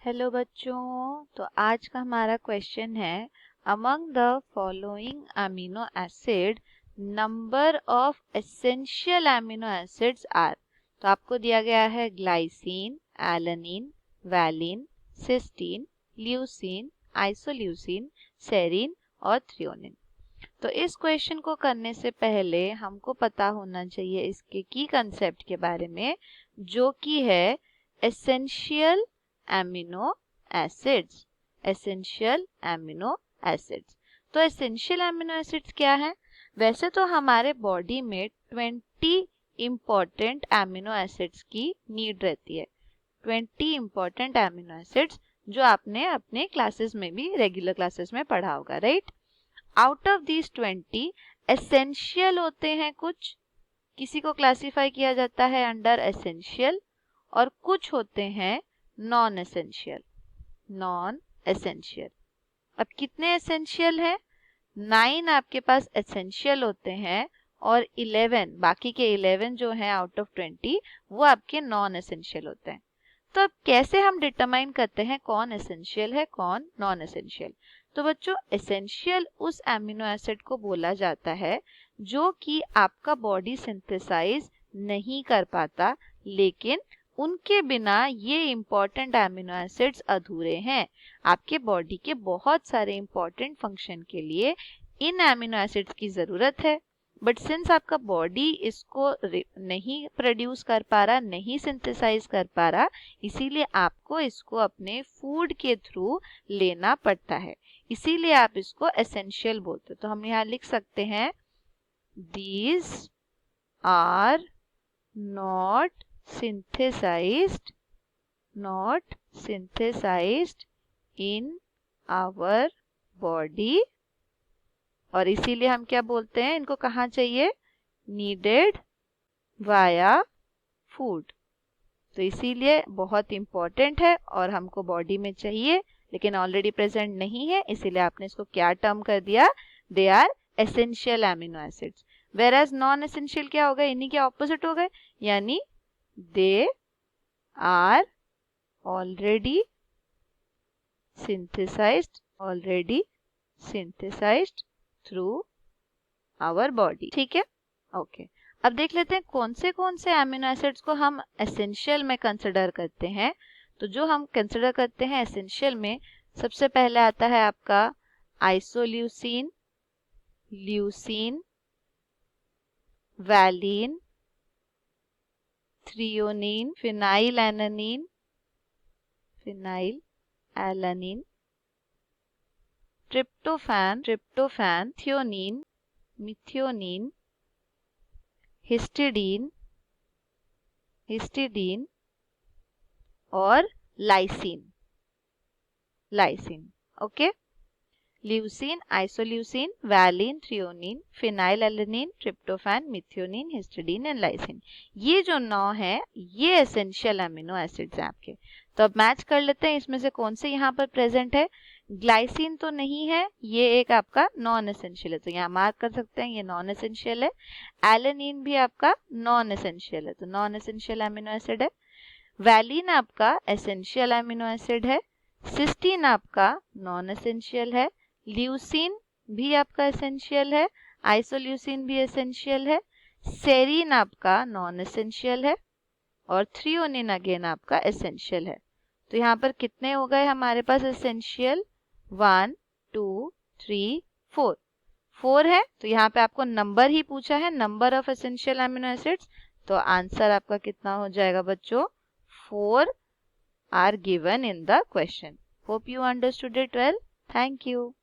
Hello बच्चों, तो आज का हमारा क्वेश्चन है among the following amino acid number of essential amino acids are. तो आपको दिया गया है glycine, alanine, valine, cysteine, leucine, isoleucine, serine और थ्रियोनिन। तो इस क्वेश्चन को करने से पहले हमको पता होना चाहिए इसके की कंसेप्ट के बारे में, जो कि है essential amino acids. Essential amino acids, तो एसेंशियल एमिनो एसिड्स क्या है? वैसे तो हमारे बॉडी में 20 इंपॉर्टेंट एमिनो एसिड्स की नीड रहती है। 20 इंपॉर्टेंट एमिनो एसिड्स जो आपने अपने क्लासेस में भी, रेगुलर क्लासेस में पढ़ा होगा, right? Out of these 20 essential होते हैं कुछ, किसी को क्लासिफाई किया जाता है अंडर एसेंशियल, और कुछ होते हैं नॉन एसेंशियल। नॉन एसेंशियल, अब कितने एसेंशियल है? 9 आपके पास एसेंशियल होते हैं और 11, बाकी के 11 जो है आउट ऑफ 20 वो आपके नॉन एसेंशियल होते हैं। तो अब कैसे हम डिटरमाइन करते हैं कौन एसेंशियल है कौन नॉन एसेंशियल? तो बच्चों, एसेंशियल उस एमिनो एसिड को बोला जाता है जो कि आपका बॉडी सिंथेसाइज नहीं कर पाता, लेकिन उनके बिना ये इंपॉर्टेंट एमिनो एसिड्स अधूरे हैं। आपके बॉडी के बहुत सारे इंपॉर्टेंट फंक्शन के लिए इन एमिनो एसिड्स की जरूरत है, बट सिंस आपका बॉडी इसको नहीं प्रोड्यूस कर पा रहा, नहीं सिंथेसाइज कर पा रहा, इसीलिए आपको इसको अपने फूड के थ्रू लेना पड़ता है, इसीलिए आप इसको एसेंशियल बोलते हो। तो हम यहाँ लिख सकते हैं these are not synthesized in our body, और इसीलिए हम क्या बोलते हैं, इनको कहाँ चाहिए? Needed via food. तो इसीलिए बहुत इंपॉर्टेंट है और हमको बॉडी में चाहिए, लेकिन ऑलरेडी प्रेजेंट नहीं है, इसीलिए आपने इसको क्या टर्म कर दिया? They are essential amino acids. Whereas non essential क्या हो गए? इन्हीं के ऑपोजिट हो गए, यानी they are already synthesized through our body. ठीक है, ओके। अब देख लेते हैं कौन से एमिनो एसिड्स को हम एसेंशियल में कंसिडर करते हैं। तो जो हम कंसिडर करते हैं एसेंशियल में, सबसे पहले आता है आपका isoleucine, leucine, valine, threonine, phenylalanine, tryptophan, threonine, methionine, histidine और lysine. Okay, leucine, isoleucine, valine, threonine, phenylalanine, tryptophan, methionine, histidine and lysine, ये जो 9 है ये एसेंशियल अमीनो एसिड्स हैं आपके। तो अब मैच कर लेते हैं इसमें से कौन से यहाँ पर प्रेजेंट है। ग्लाइसिन तो नहीं है, ये एक आपका नॉन एसेंशियल है, तो यहाँ मार्क कर सकते हैं ये नॉन एसेंशियल है। एलानिन भी आपका नॉन एसेंशियल है, तो नॉन एसेंशियल अमीनो एसिड है। वैलिन आपका एसेंशियल अमीनो एसिड है। सिस्टीन आपका नॉन एसेंशियल है। ल्यूसीन भी आपका एसेंशियल है। आइसोल्यूसिन भी एसेंशियल है। सेरीन आपका नॉन एसेंशियल है और थ्रियोनिन अगेन आपका एसेंशियल है। तो यहाँ पर कितने हो गए हमारे पास एसेंशियल? 1 2 3 4, 4 है। तो यहाँ पे आपको नंबर ही पूछा है, number of essential amino acids, तो आंसर आपका कितना हो जाएगा बच्चों? 4 are given in the question. Hope you understood it well. Thank you.